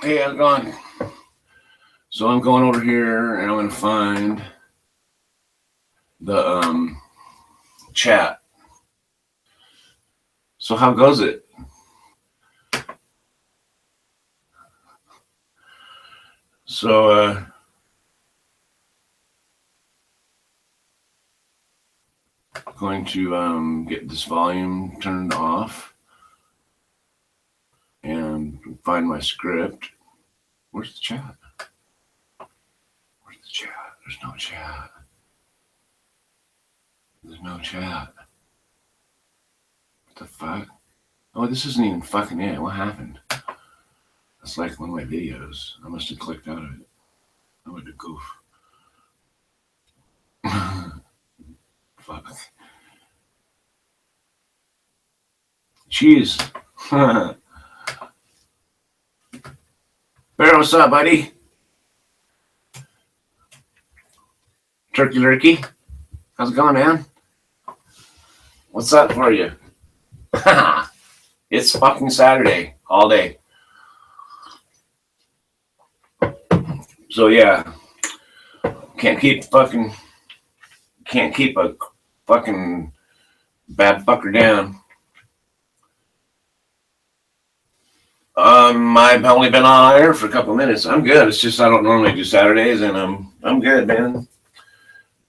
Hey, how's it going? So I'm going over here and I'm going to find the chat. So how goes it? So going to get this volume turned off and find my script. Where's the chat? Where's the chat? There's no chat. There's no chat. What the fuck? Oh, this isn't even fucking it. What happened? That's like one of my videos. I must have clicked out of it. I went to goof. Fuck. Cheese. Bear, what's up, buddy? Turkey lurkey. How's it going, man? What's up for you? It's fucking Saturday all day. So yeah, can't keep a fucking bad fucker down. I've only been on air for a couple of minutes. I'm good. It's just I don't normally do Saturdays, and I'm good, man. Of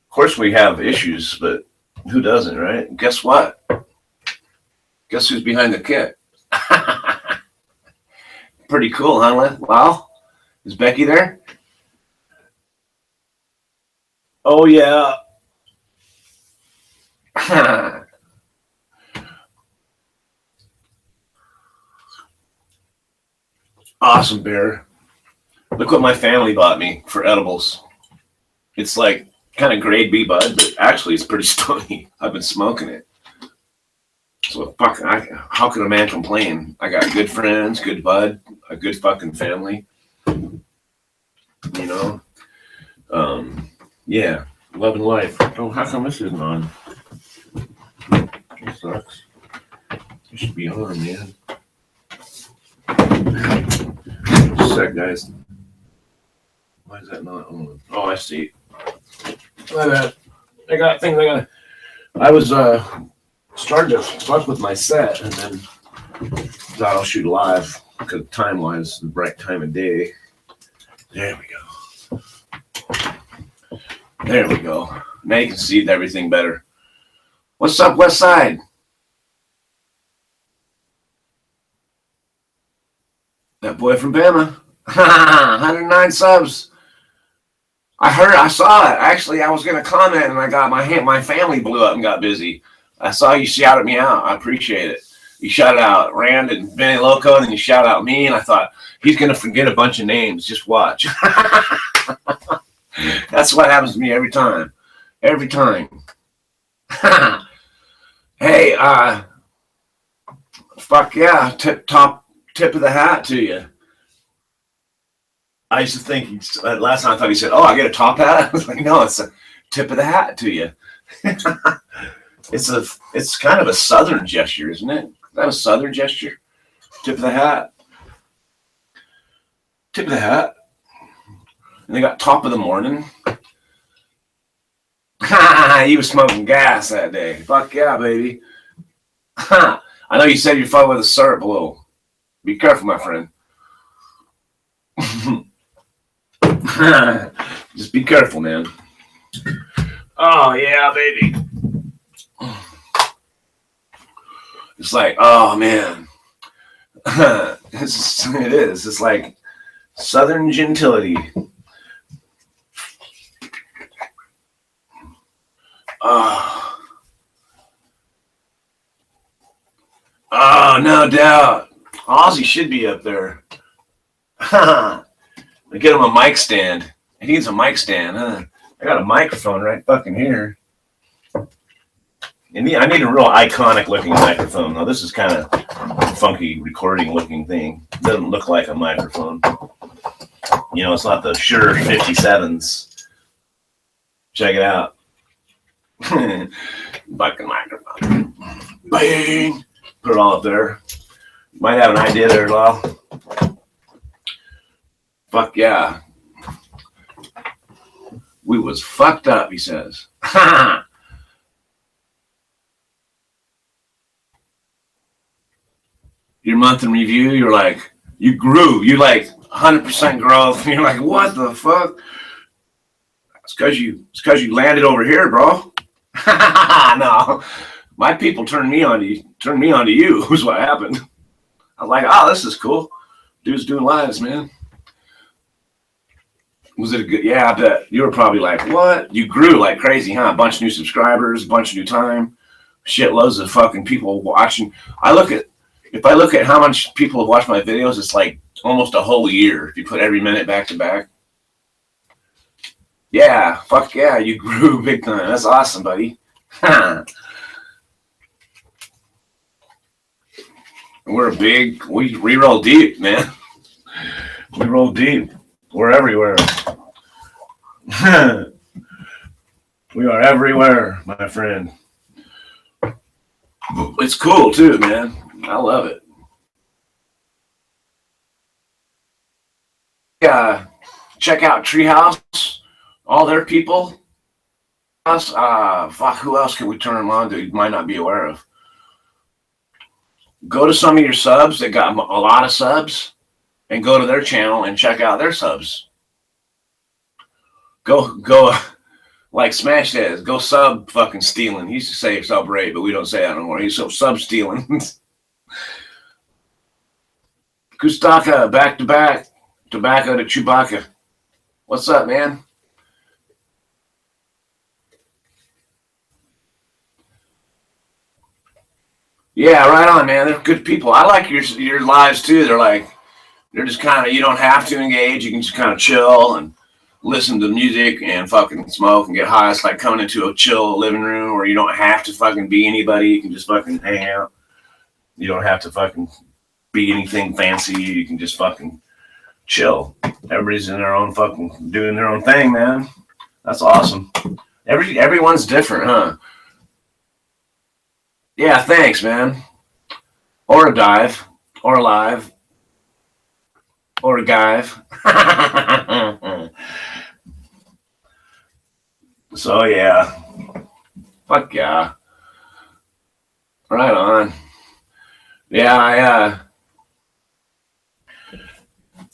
course we have issues, but who doesn't, right? Guess what? Guess who's behind the kit? Pretty cool, huh? Wow. Is Becky there? Oh yeah. Awesome, Bear. Look what my family bought me for edibles. It's like kind of grade B bud, but actually it's pretty stony. I've been smoking it. So fuck, how could a man complain? I got good friends, good bud, a good fucking family. You know? Yeah, love and life. Oh, how come this isn't on? It sucks. It should be on, man. Just a sec, guys. Why is that not on? Oh, I see. Look at that. I was starting to fuck with my set, and then thought I'll shoot live because time-wise, the right time of day. There we go. There we go. Now you can see everything better. What's up, West Side? That boy from Bama. 109 subs. I saw it. Actually, I was going to comment, and I got my family blew up and got busy. I saw you shouted me out. I appreciate it. You shouted out Rand and Benny Loco, and then you shout out me, and I thought, he's going to forget a bunch of names. Just watch. That's what happens to me every time. Every time. Hey, fuck yeah. Tip of the hat to you. I used to think, last time I thought he said, oh, I get a top hat? I was like, no, it's a tip of the hat to you. It's kind of a southern gesture, isn't it? Is that a southern gesture? Tip of the hat. Tip of the hat. And they got top of the morning. He was smoking gas that day. Fuck yeah, baby. I know you said you're fucking with a syrup a little. Be careful, my friend. Just be careful, man. Oh, yeah, baby. It's like, oh, man. It is. It's like southern gentility. Oh, no doubt. Ozzy should be up there. Get him a mic stand. He needs a mic stand, huh? I got a microphone right fucking here. And I need a real iconic looking microphone. Now, this is kind of a funky recording looking thing. It doesn't look like a microphone. You know, it's not the Shure 57s. Check it out. Fucking microphone. Bang! Put it all up there. Might have an idea there, Lyle. Fuck yeah. We was fucked up, he says. Your month in review, you're like, you grew. You like 100% growth. And you're like, what the fuck? It's because you landed over here, bro. No. My people turned me on to you, was what happened. I was like, oh, this is cool. Dude's doing lives, man. Was it a good? Yeah, I bet. You were probably like, what? You grew like crazy, huh? A bunch of new subscribers, a bunch of new time, shitloads of fucking people watching. If I look at how much people have watched my videos, it's like almost a whole year if you put every minute back to back. Yeah, fuck yeah, you grew big time. That's awesome, buddy. We roll deep, man. We roll deep. We're everywhere. We are everywhere, my friend. It's cool too, man. I love it. Yeah, check out Treehouse. All their people. Fuck, who else can we turn them on to you might not be aware of? Go to some of your subs that got a lot of subs and go to their channel and check out their subs. Go, like Smash says, go sub fucking stealing. He used to say sub rape, but we don't say that anymore. He's so sub stealing. Kustaka, back to back, tobacco to Chewbacca. What's up, man? Yeah, right on, man. They're good people. I like your lives too. They're just kind of, you don't have to engage. You can just kind of chill and listen to music and fucking smoke and get high. It's like coming into a chill living room where you don't have to fucking be anybody. You can just fucking hang out. You don't have to fucking be anything fancy. You can just fucking chill. Everybody's in their own fucking doing their own thing, man. That's awesome. Everyone's different, huh? Yeah, thanks, man. Or a dive, or a live, or a give. So yeah, fuck yeah, right on. Yeah,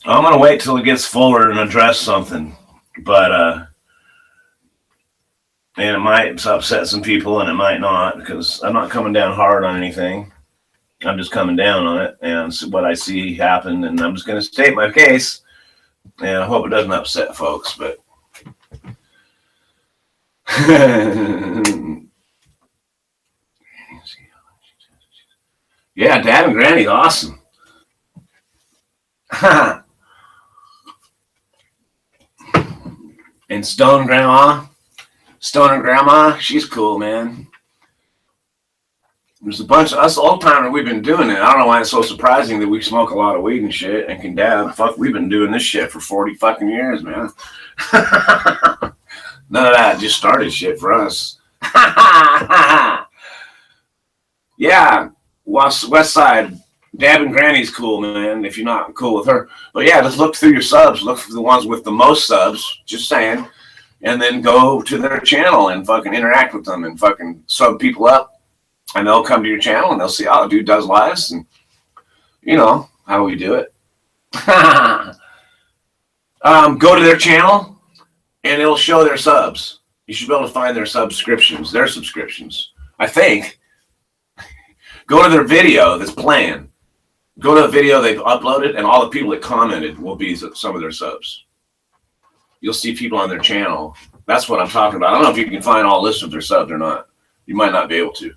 I'm gonna wait till it gets fuller and address something, but and it might upset some people and it might not, because I'm not coming down hard on anything. I'm just coming down on it and what I see happen, and I'm just going to state my case, and I hope it doesn't upset folks, but yeah, Dad and Granny's awesome. And Stoner Grandma, she's cool, man. There's a bunch of us old timer. We've been doing it. I don't know why it's so surprising that we smoke a lot of weed and shit and can dab. Fuck, we've been doing this shit for 40 fucking years, man. None of that just started shit for us. Yeah, West Side. Dab and Granny's cool, man, if you're not cool with her. But yeah, just look through your subs. Look for the ones with the most subs, just saying. And then go to their channel and fucking interact with them and fucking sub people up. And they'll come to your channel and they'll see, oh, dude does lives. And you know how we do it. Go to their channel and it'll show their subs. You should be able to find their subscriptions, I think. Go to their video that's playing. Go to the video they've uploaded, and all the people that commented will be some of their subs. You'll see people on their channel. That's what I'm talking about. I don't know if you can find all lists of their subs or not. You might not be able to.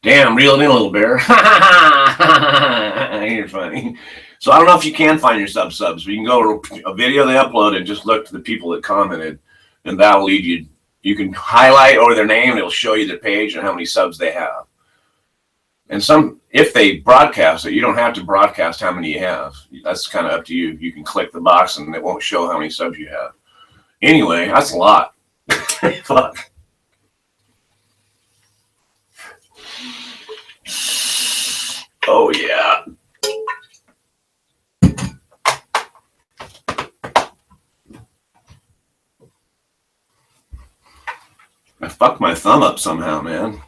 Damn, real deal, little bear. You're funny. So I don't know if you can find your subs, but you can go to a video they uploaded and just look to the people that commented, and that'll lead you. You can highlight over their name, and it'll show you their page and how many subs they have. And if they broadcast it, you don't have to broadcast how many you have. That's kind of up to you. You can click the box, and it won't show how many subs you have. Anyway, that's a lot. Fuck. Oh. fucked my thumb up somehow, man.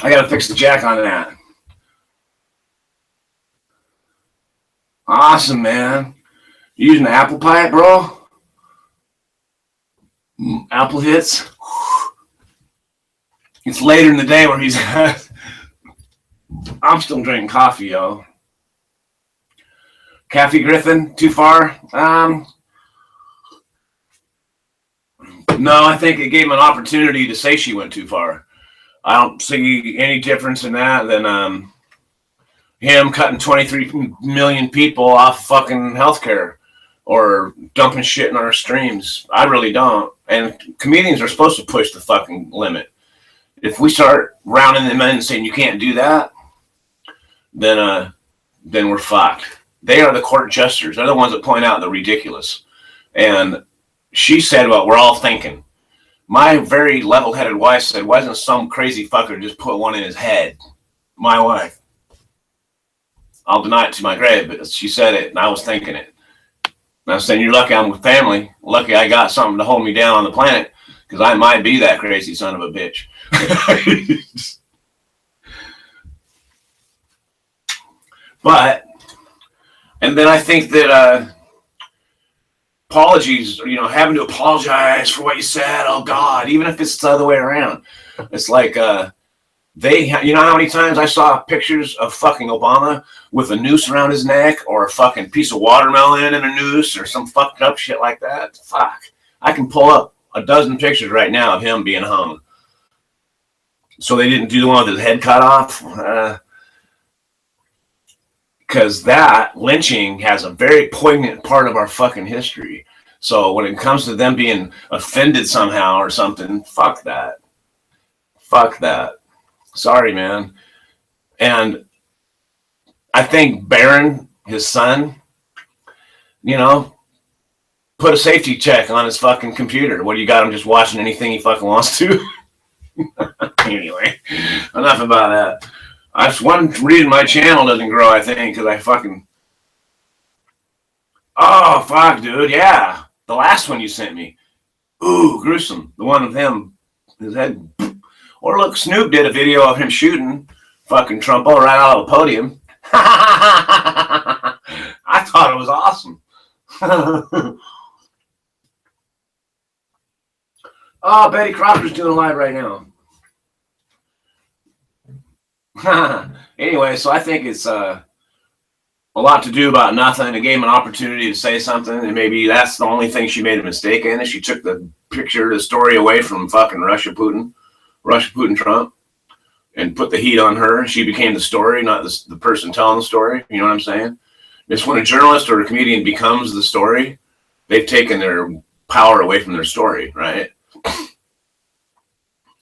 I gotta fix the jack on that. Awesome, man. You using the apple pie, bro? Apple hits. It's later in the day where he's at. I'm still drinking coffee, yo. Kathy Griffin, too far? No, I think it gave him an opportunity to say she went too far. I don't see any difference in that than him cutting 23 million people off fucking healthcare or dumping shit in our streams. I really don't. And comedians are supposed to push the fucking limit. If we start rounding them in and saying you can't do that, then we're fucked. They are the court jesters. They're the ones that point out the ridiculous. And she said what we're all thinking. My very level-headed wife said, why doesn't some crazy fucker just put one in his head? My wife. I'll deny it to my grave, but she said it, and I was thinking it. And I was saying, you're lucky I'm with family. Lucky I got something to hold me down on the planet, because I might be that crazy son of a bitch. But, and then I think that apologies, having to apologize for what you said, oh God, even if it's the other way around. It's like how many times I saw pictures of fucking Obama with a noose around his neck or a fucking piece of watermelon in a noose or some fucked up shit like that? Fuck. I can pull up a dozen pictures right now of him being hung. So they didn't do the one with his head cut off? Because that lynching has a very poignant part of our fucking history. So when it comes to them being offended somehow or something, fuck that. Fuck that. Sorry, man. And I think Barron, his son, put a safety check on his fucking computer. What do you got him just watching anything he fucking wants to? Anyway, enough about that. That's one reason my channel doesn't grow, I think, because I fucking... Oh, fuck, dude, yeah. The last one you sent me. Ooh, gruesome. The one of him, his head... Or look, Snoop did a video of him shooting fucking Trumpo right out of the podium. I thought it was awesome. Oh, Betty Crocker's doing live right now. Anyway, so I think it's a lot to do about nothing. It gave him an opportunity to say something, and maybe that's the only thing she made a mistake in. Is she took the story away from fucking Russia Putin Trump, and put the heat on her. She became the story, not the person telling the story. You know what I'm saying? It's when a journalist or a comedian becomes the story, they've taken their power away from their story, right?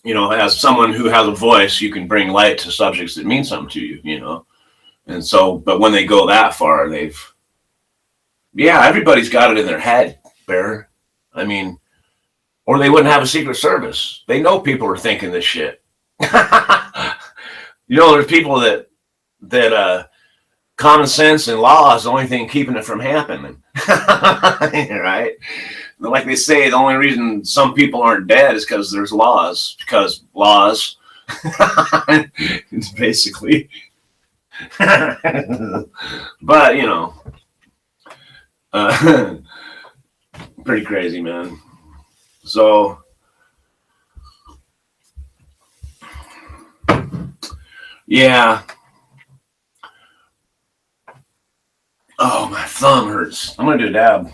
As someone who has a voice, you can bring light to subjects that mean something to you, And so, but when they go that far, everybody's got it in their head, Bear. I mean, or they wouldn't have a secret service. They know people are thinking this shit. There's people that common sense and law is the only thing keeping it from happening. Right? Like they say, the only reason some people aren't dead is because there's laws. Because laws. It's basically. But, Pretty crazy, man. So, yeah. Oh, my thumb hurts. I'm gonna do a dab.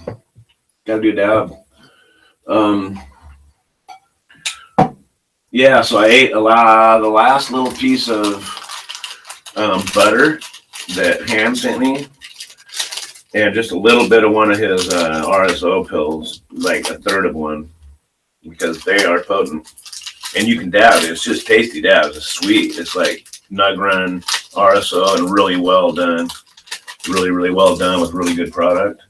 Gotta do a dab. Yeah, so I ate the last little piece of butter that Ham sent me, and just a little bit of one of his RSO pills, like a third of one, because they are potent. And you can dab it. It's just tasty dabs. It's sweet. It's like nug run RSO and really well done. Really, really well done with really good product.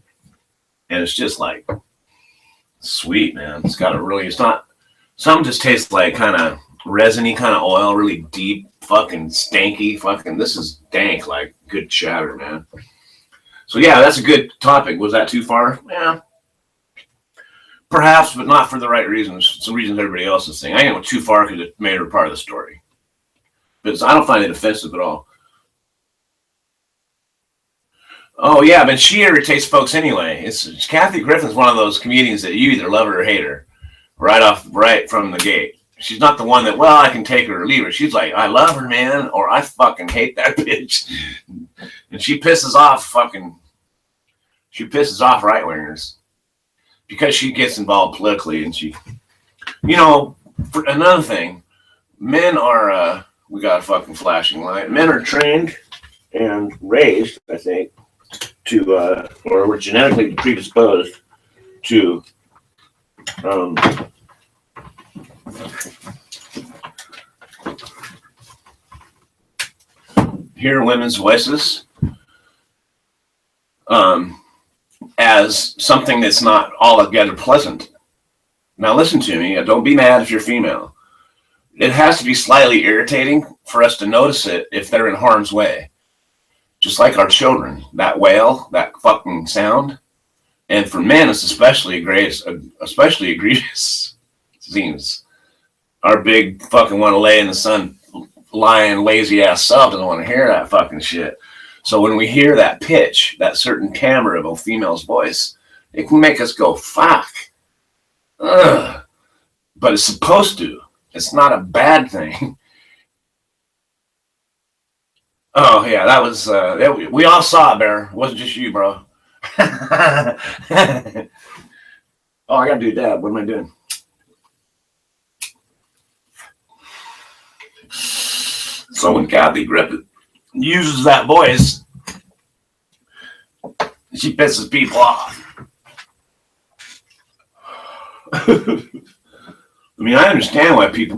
And it's just like sweet, man. It's got a really, it's not, some just tastes like kind of resiny kind of oil, really deep, fucking stanky, fucking, this is dank, like good chatter, man. So yeah, that's a good topic. Was that too far? Yeah. Perhaps, but not for the right reasons. Some reasons everybody else is saying. I didn't go too far because it made her part of the story. But I don't find it offensive at all. Oh yeah, but she irritates folks anyway. It's Kathy Griffin's one of those comedians that you either love her or hate her, right from the gate. She's not the one that, well, I can take her or leave her. She's like, I love her, man, or I fucking hate that bitch. And she pisses off right wingers because she gets involved politically, and she, for another thing, men are we got a fucking flashing light. Men are trained and raised, I think, to or were genetically predisposed to hear women's voices as something that's not altogether pleasant. Now listen to me, don't be mad if you're female. It has to be slightly irritating for us to notice it if they're in harm's way. Just like our children, that wail, that fucking sound. And for men, it's especially egregious. Seems our big fucking want to lay in the sun, lying lazy ass self doesn't want to hear that fucking shit. So when we hear that pitch, that certain timbre of a female's voice, it can make us go, fuck. Ugh. But it's supposed to. It's not a bad thing. Oh, yeah, that was, we all saw it, Bear. It wasn't just you, bro. Oh, I gotta do that. What am I doing? So when Kathy Griffin uses that voice, she pisses people off. I mean, I understand why people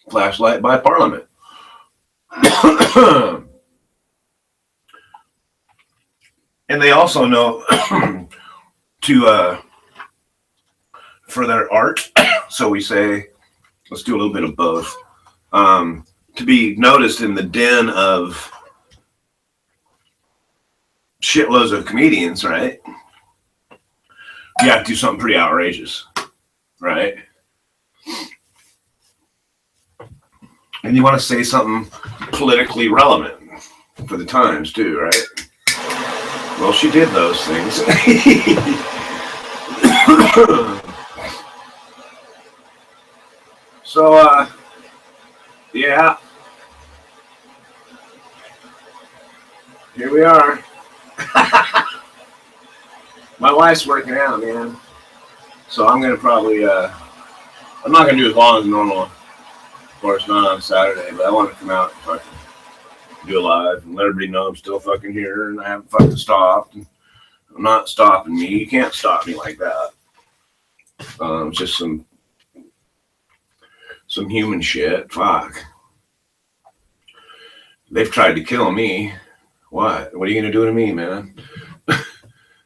flashlight by Parliament. And they also know to for their art, so we say, let's do a little bit of both, to be noticed in the den of shitloads of comedians, right? You have to do something pretty outrageous, right? And you want to say something politically relevant for the times too, right? Well, she did those things. So, yeah. Here we are. My wife's working out, man. So I'm going to probably, I'm not going to do as long as normal. Of course, not on Saturday, but I want to come out and fucking do a live and let everybody know I'm still fucking here and I haven't fucking stopped. And I'm not stopping me. You can't stop me like that. Just some human shit. Fuck. They've tried to kill me. What? What are you going to do to me, man?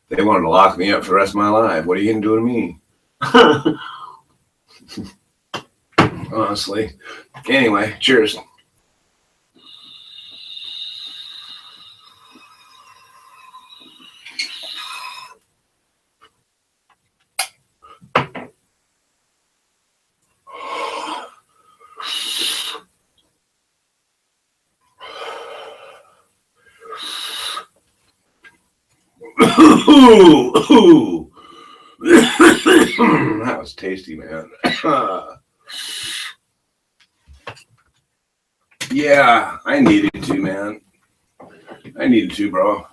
They wanted to lock me up for the rest of my life. What are you going to do to me? Honestly. Anyway, cheers. Ooh. That was tasty, man. Yeah, I needed to, man. I needed to, bro.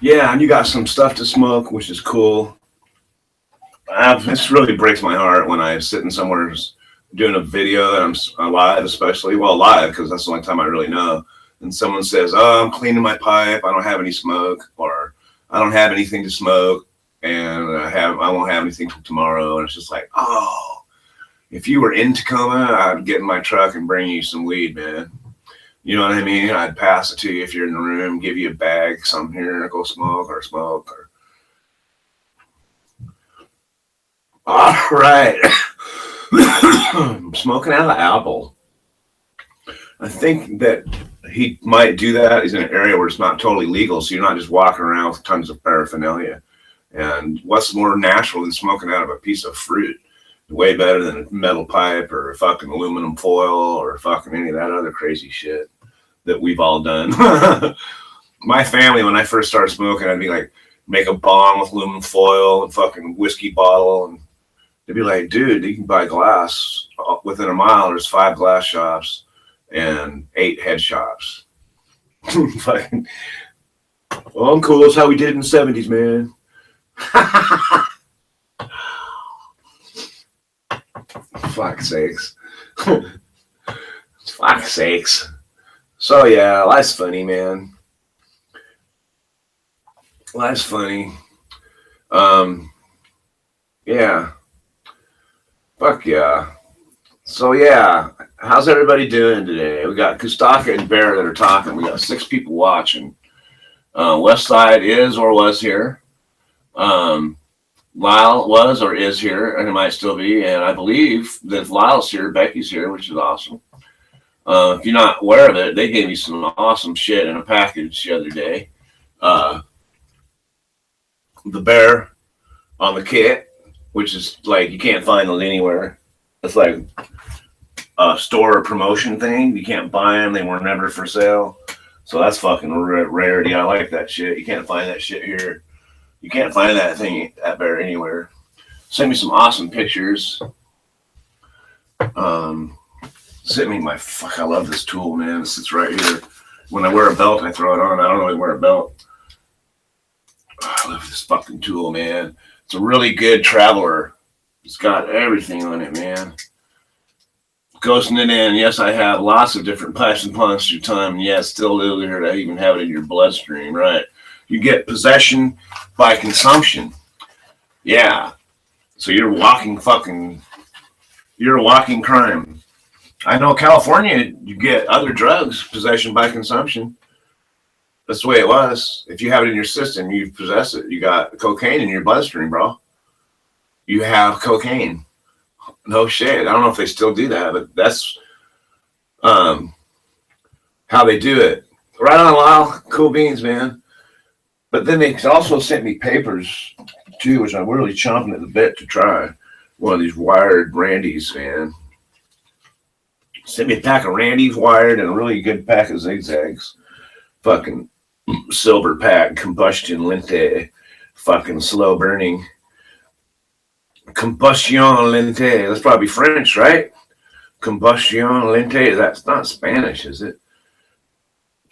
Yeah, and you got some stuff to smoke, which is cool. This really breaks my heart when I'm sitting somewhere doing a video that I'm live, especially. Well, live, because that's the only time I really know. And someone says, "Oh, I'm cleaning my pipe. I don't have any smoke," or "I don't have anything to smoke, and I won't have anything till tomorrow." And it's just like, oh, if you were in Tacoma, I'd get in my truck and bring you some weed, man. You know what I mean? I'd pass it to you if you're in the room, give you a bag, some here, go smoke. All right. Smoking out of apple. I think that he might do that. He's in an area where it's not totally legal, so you're not just walking around with tons of paraphernalia. And what's more natural than smoking out of a piece of fruit? Way better than a metal pipe or a fucking aluminum foil or fucking any of that other crazy shit that we've all done. My family, when I first started smoking, I'd be like, make a bong with aluminum foil and fucking whiskey bottle, and they'd be like, dude, you can buy glass. Within a mile, there's 5 glass shops and 8 head shops. Fucking, well, I'm cool. That's how we did it in the 70s, man. Fuck's sakes. Fuck's sakes. So, yeah, life's funny, man. Life's funny. Yeah. Fuck yeah. So yeah, how's everybody doing today? We got Kustaka and Bear that are talking. We got 6 people watching. Westside is or was here. Lyle was or is here, and it might still be. And I believe that if Lyle's here, Becky's here, which is awesome. If you're not aware of it, they gave me some awesome shit in a package the other day. The Bear on the kit, which is like you can't find those anywhere. It's like a store promotion thing. You can't buy them. They were never for sale. So that's fucking rarity. I like that shit. You can't find that shit here. You can't find that thing, that Bear, anywhere. Send me some awesome pictures. Send me my fuck. I love this tool, man. It sits right here. When I wear a belt, I throw it on. I don't really wear a belt. I love this fucking tool, man. It's a really good traveler. It's got everything on it, man. Ghosting it in. Yes, I have lots of different pipes and plants through time. And yeah, it's still illegal to even have it in your bloodstream, right? You get possession by consumption. Yeah. So you're a walking crime. I know California, you get other drugs, possession by consumption. That's the way it was. If you have it in your system, you possess it. You got cocaine in your bloodstream, bro. You have cocaine. No shit. I don't know if they still do that, but that's how they do it. Right on, Lyle. Cool beans, man. But then they also sent me papers, too, which I'm really chomping at the bit to try. One of these wired Randys, man. Sent me a pack of Randys wired and a really good pack of zigzags. Fucking silver pack, combustion lente, fucking slow burning. Combustion lente. That's probably French, right? Combustion lente. That's not Spanish, is it?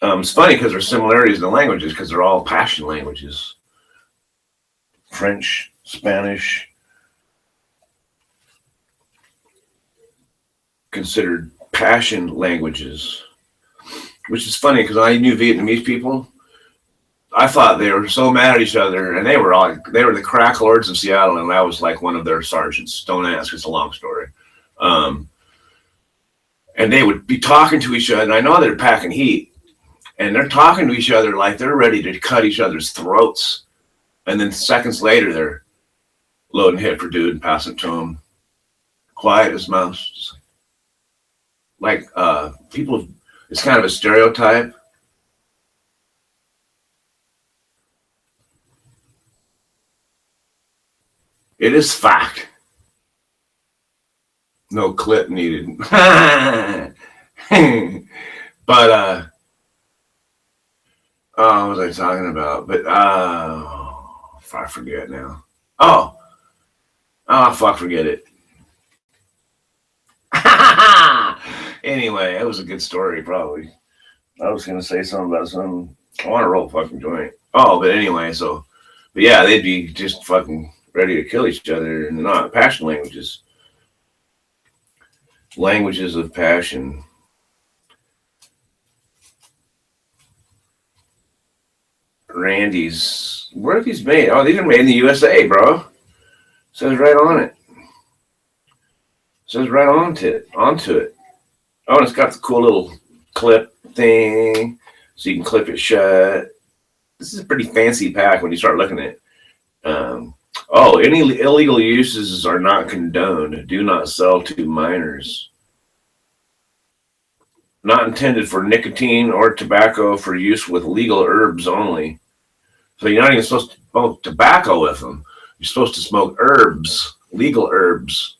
It's funny because there's similarities in the languages because they're all passion languages. French, Spanish, considered passion languages, which is funny because I knew Vietnamese people. I thought they were so mad at each other, and they were the crack lords of Seattle, and I was like one of their sergeants. Don't ask, it's a long story. And they would be talking to each other, and I know they're packing heat, and they're talking to each other like they're ready to cut each other's throats. And then seconds later, they're loading hit for dude and passing it to him, quiet as mouse. Like people, it's kind of a stereotype. It is fact. No clip needed. But oh, what was I talking about? But I forget now. Fuck, forget it. Anyway, that was a good story, probably. I was gonna say something about some. I want to roll a fucking joint. Oh, but anyway, but yeah, they'd be just fucking ready to kill each other, and not passion languages. Languages of passion. Randy's. Where are these made? Oh, these are made in the USA, bro. Says right on it. Says right onto it. Oh, and it's got the cool little clip thing, so you can clip it shut. This is a pretty fancy pack when you start looking at it. Any illegal uses are not condoned. Do not sell to minors. Not intended for nicotine or tobacco, for use with legal herbs only. So you're not even supposed to smoke tobacco with them. You're supposed to smoke herbs, legal herbs.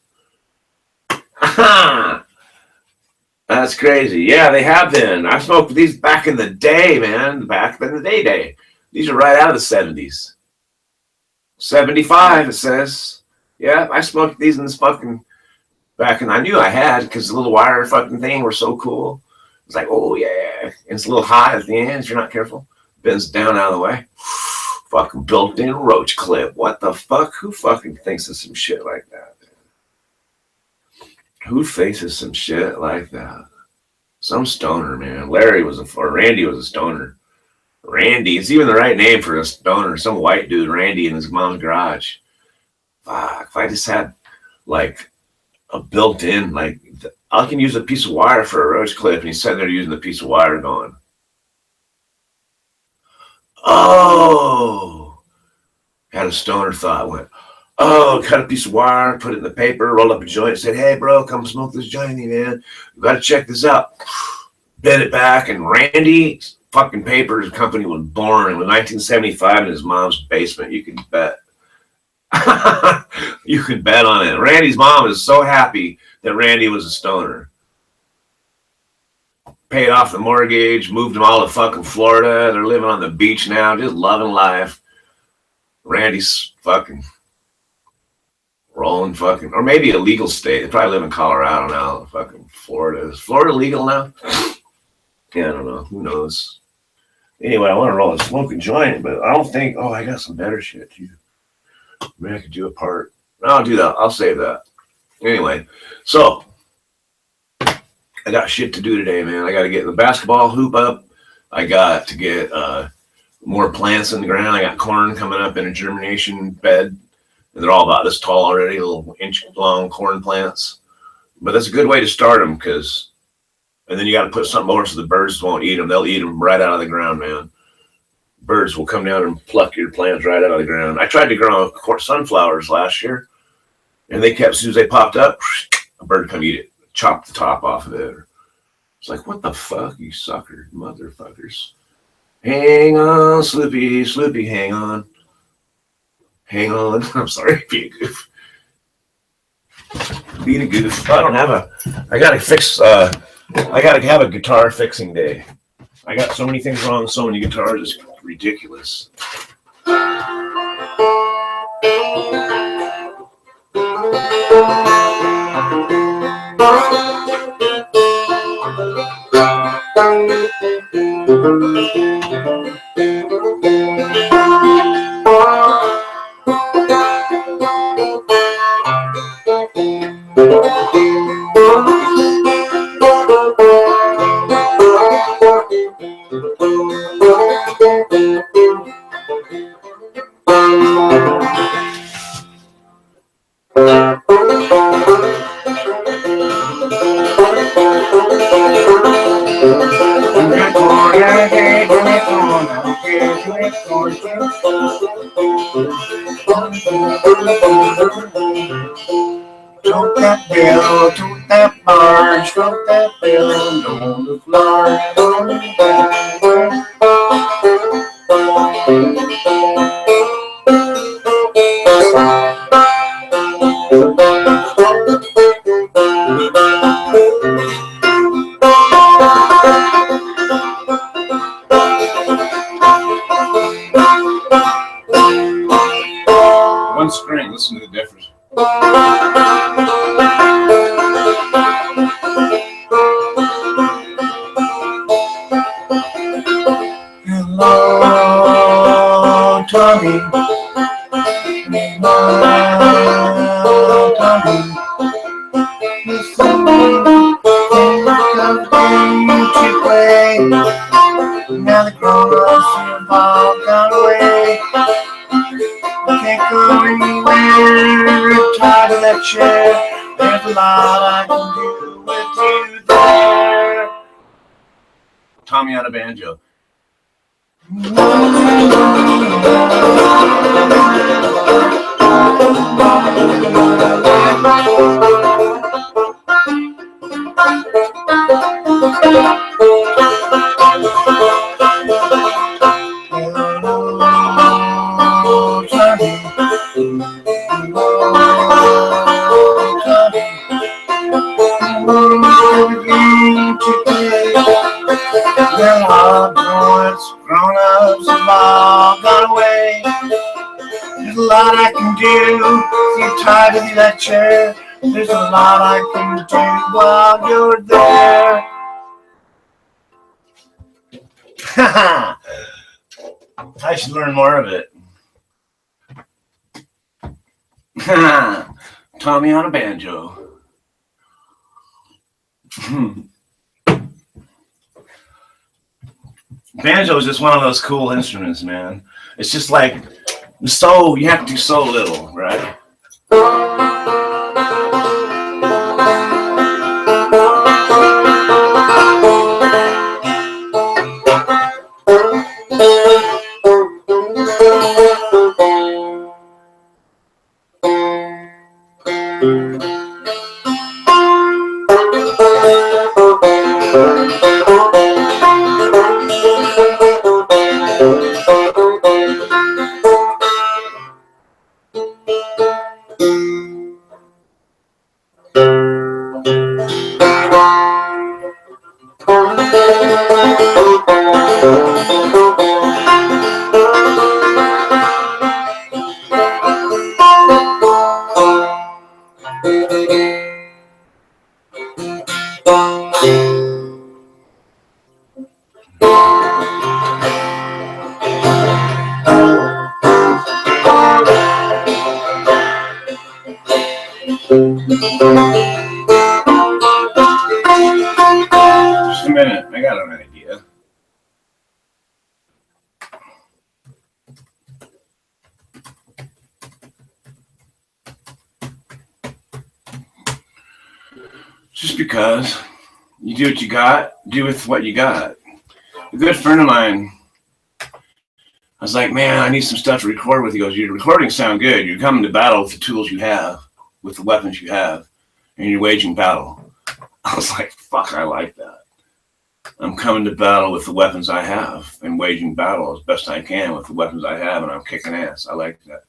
That's crazy. Yeah, they have been. I smoked these back in the day, man. Back in the day. These are right out of the 70s. 75, it says. Yeah, I smoked these in this fucking back, and I knew I had, because the little wire fucking thing were so cool. It's like, oh yeah. And it's a little hot at the end if you're not careful. Bends down out of the way. Fucking built-in roach clip. What the fuck? Who fucking thinks of some shit like that? Who faces some shit like that? Some stoner, man. Randy was a stoner. Randy, it's even the right name for a stoner. Some white dude, Randy, in his mom's garage. Fuck, if I just had like a built-in, like I can use a piece of wire for a roach clip, and he's sitting there using the piece of wire going, oh, had a stoner thought, went, oh, cut a piece of wire, put it in the paper, rolled up a joint, said, hey, bro, come smoke this joint, man. You got to check this out. Bent it back, and Randy's fucking Papers company was born in 1975 in his mom's basement. You could bet. You could bet on it. Randy's mom is so happy that Randy was a stoner. Paid off the mortgage, moved them all to fucking Florida. They're living on the beach now, just loving life. Randy's fucking rolling fucking, or maybe a legal state. They probably live in Colorado now. Fucking Florida. Is Florida legal now? Yeah, I don't know. Who knows? Anyway, I want to roll a smoking joint, but I don't think, I got some better shit too. Maybe I could do a part. I'll do that. I'll save that. Anyway, so I got shit to do today, man. I got to get the basketball hoop up. I got to get more plants in the ground. I got corn coming up in a germination bed. And they're all about this tall already, little inch-long corn plants. But that's a good way to start them, and then you got to put something over so the birds won't eat them. They'll eat them right out of the ground, man. Birds will come down and pluck your plants right out of the ground. I tried to grow sunflowers last year, and they kept, as soon as they popped up, a bird come eat it, chop the top off of it. It's like, what the fuck, you sucker motherfuckers. Hang on, Sloopy, hang on. Hang on. I'm sorry, be a goof. Being a goof. I gotta have a guitar fixing day. I got so many things wrong with so many guitars, it's ridiculous. Toot that bell, toot that barn, stroke that bell on the floor. One string, listen to the difference. Hello, Tommy. Hello, Tommy. Listen to play. Now the grown-ups have all gone away. Can't go anywhere, tired of that chair. There's a lot I can do with you there. Tommy on a banjo. Grown-ups have all gone away. There's a lot I can do if you're tired of that chair. There's a lot I can do while you're there. I should learn more of it. Tommy on a banjo. Banjo is just one of those cool instruments, man. It's just like, you have to do so little, right? Just a minute, I got an idea. Just because you do what you got, do with what you got. A good friend of mine, I was like, man, I need some stuff to record with. He goes, your recordings sound good. You're coming to battle with the tools you have, with the weapons you have, and you're waging battle. I was like, fuck, I like that. I'm coming to battle with the weapons I have and waging battle as best I can with the weapons I have, and I'm kicking ass. I like that.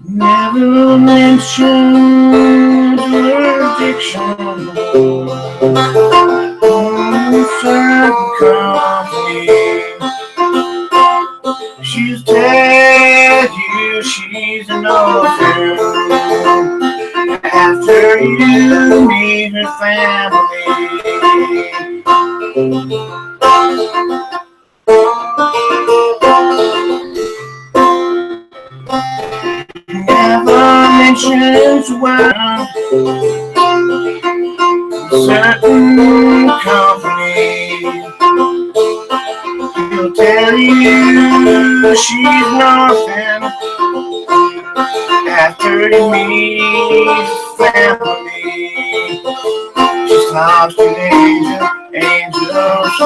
Never mention her addiction. Certain company. She'll tell you she's an orphan after you meet her family. Never mentions when certain company. He'll tell you she's nothing after you meet family. She's lost an angels,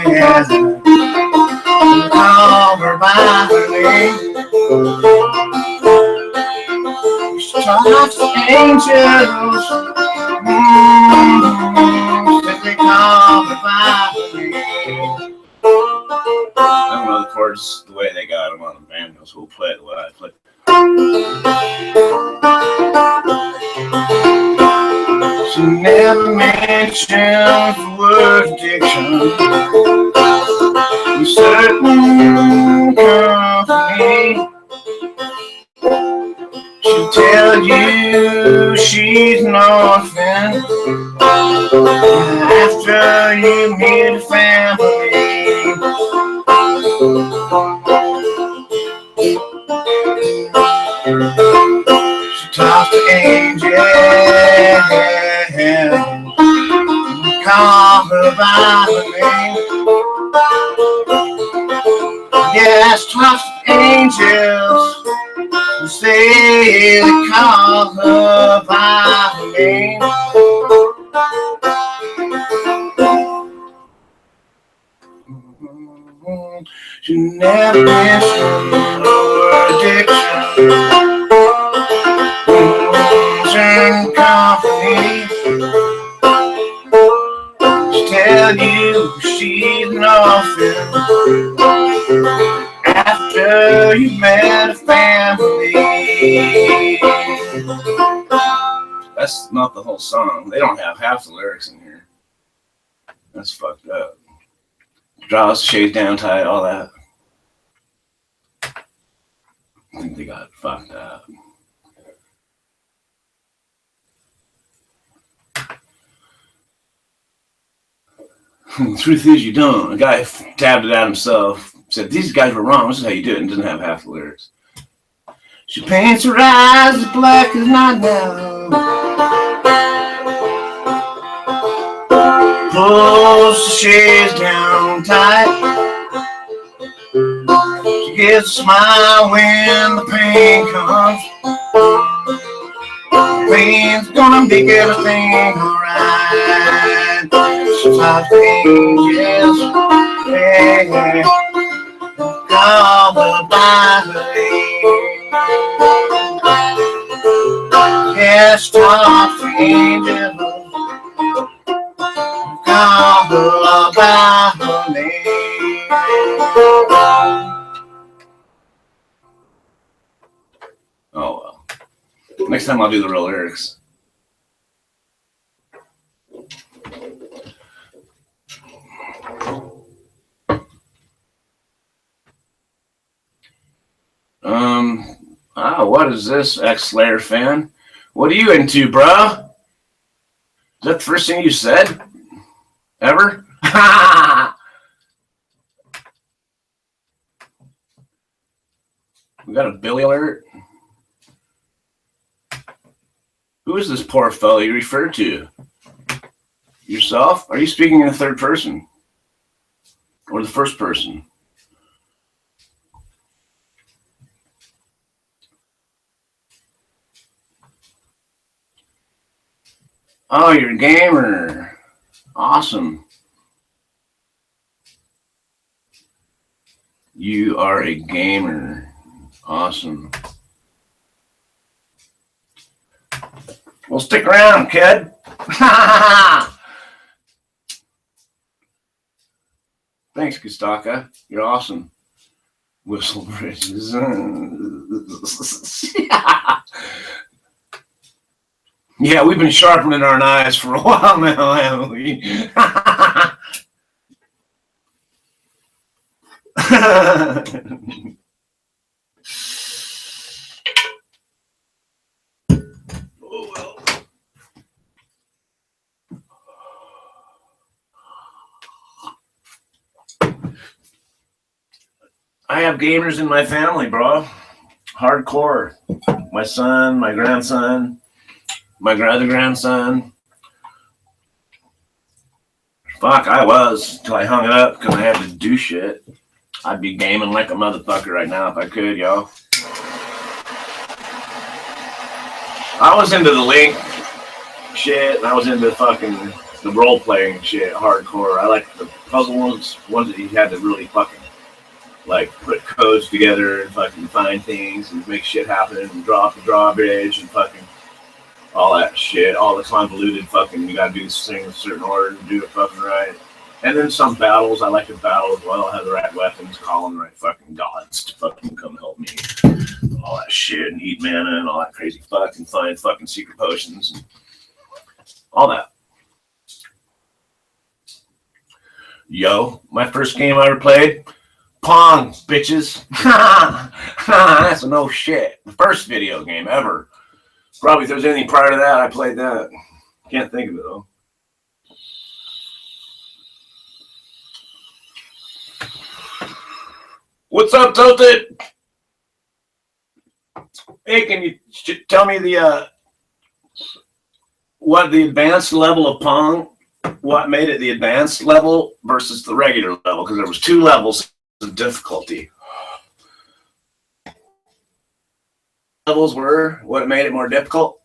yeah. Call her by her name. She's lost angels. addiction for word addiction. A certain company she'll tell you she's an orphan after you meet a family. She talks to angels, call her by her name. Yes, talks to angels, who say they call her by her name. She never mentioned her addiction. Turn company. She tell you she's an orphan after you met a family. That's not the whole song. They don't have half the lyrics in here. That's fucked up. Draws, shades down tight, all that. I think they got fucked up. The truth is, you don't. A guy tabbed it out himself. Said these guys were wrong. This is how you do it, and doesn't have half the lyrics. She paints her eyes as black as night now. Pulls the shades down tight. She gets a smile when the pain comes. The pain's gonna make everything alright. She talks to angels, yeah, call her by her name. Yeah, she talks to angels, call her by her name. Oh well. Next time I'll do the real lyrics. What is this, ex-Slayer fan? What are you into, bruh? Is that the first thing you said? Ever? We got a Billy alert. Who is this poor fellow you refer to? Yourself? Are you speaking in the third person? Or the first person? Oh, you're a gamer. Awesome. You are a gamer. Awesome. Well, stick around, kid. Thanks, Kostaka. You're awesome. Whistle bridges. Yeah, we've been sharpening our knives for a while now, haven't we? Oh, well. I have gamers in my family, bro. Hardcore. My son, my grandson. My other grandson. Fuck, I was till I hung it up because I had to do shit. I'd be gaming like a motherfucker right now if I could, yo. I was into the Link shit, and I was into fucking the role playing shit, hardcore. I like the puzzle ones that you had to really fucking like put codes together and fucking find things and make shit happen and drop the drawbridge and fucking all that shit, all the convoluted fucking, you gotta do this thing in a certain order to do it fucking right. And then some battles, I like to battle as well, have the right weapons, call on the right fucking gods to fucking come help me. All that shit, and eat mana and all that crazy fucking find fucking secret potions and all that. Yo, my first game I ever played, Pong, bitches. That's no shit. The first video game ever. Probably if there was anything prior to that, I played that. Can't think of it though. What's up, Tilted? Hey, can you tell me the what the advanced level of Pong? What made it the advanced level versus the regular level? Because there was 2 levels of difficulty. Levels were what made it more difficult.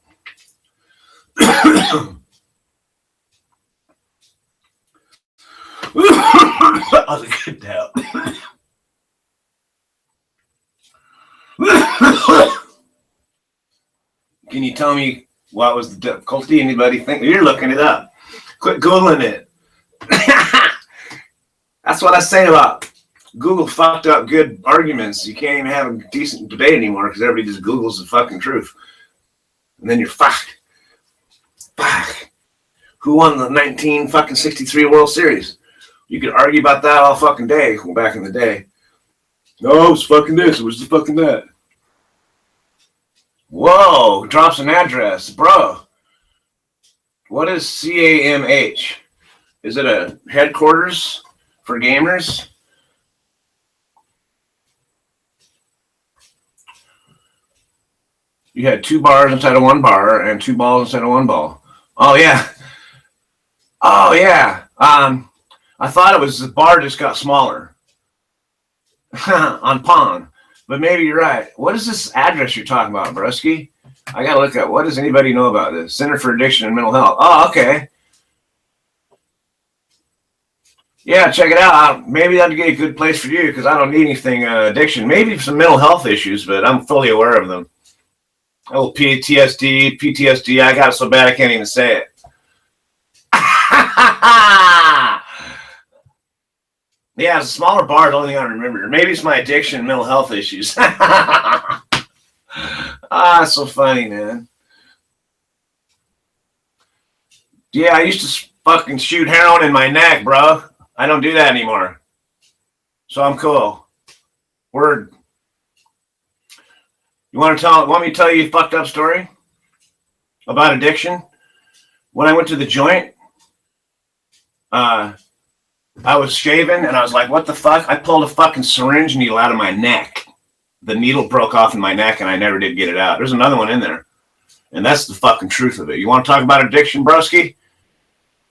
That was a good doubt. Can you tell me what was the difficulty? Anybody think? You're looking it up. Quit Googling it. That's what I say about Google fucked up good arguments. You can't even have a decent debate anymore because everybody just Googles the fucking truth. And then you're fucked. Fuck. Who won the 1963 World Series? You could argue about that all fucking day back in the day. No, it's fucking this. It was the fucking that. Whoa, drops an address. Bro. What is CAMH? Is it a headquarters for gamers? You had 2 bars inside of 1 bar and 2 balls inside of 1 ball. Oh, yeah. Oh, yeah. I thought it was the bar just got smaller on Pong. But maybe you're right. What is this address you're talking about, Brusky? I got to look at what does anybody know about this? Center for Addiction and Mental Health. Oh, okay. Yeah, check it out. Maybe that'd be a good place for you because I don't need anything addiction. Maybe some mental health issues, but I'm fully aware of them. Oh, PTSD. I got it so bad I can't even say it. Yeah, it's a smaller bar. The only thing I remember. Maybe it's my addiction and mental health issues. So funny, man. Yeah, I used to fucking shoot heroin in my neck, bro. I don't do that anymore. So I'm cool. Word. You want me to tell you a fucked up story about addiction? When I went to the joint, I was shaving and I was like, what the fuck? I pulled a fucking syringe needle out of my neck. The needle broke off in my neck and I never did get it out. There's another one in there. And that's the fucking truth of it. You want to talk about addiction, broski?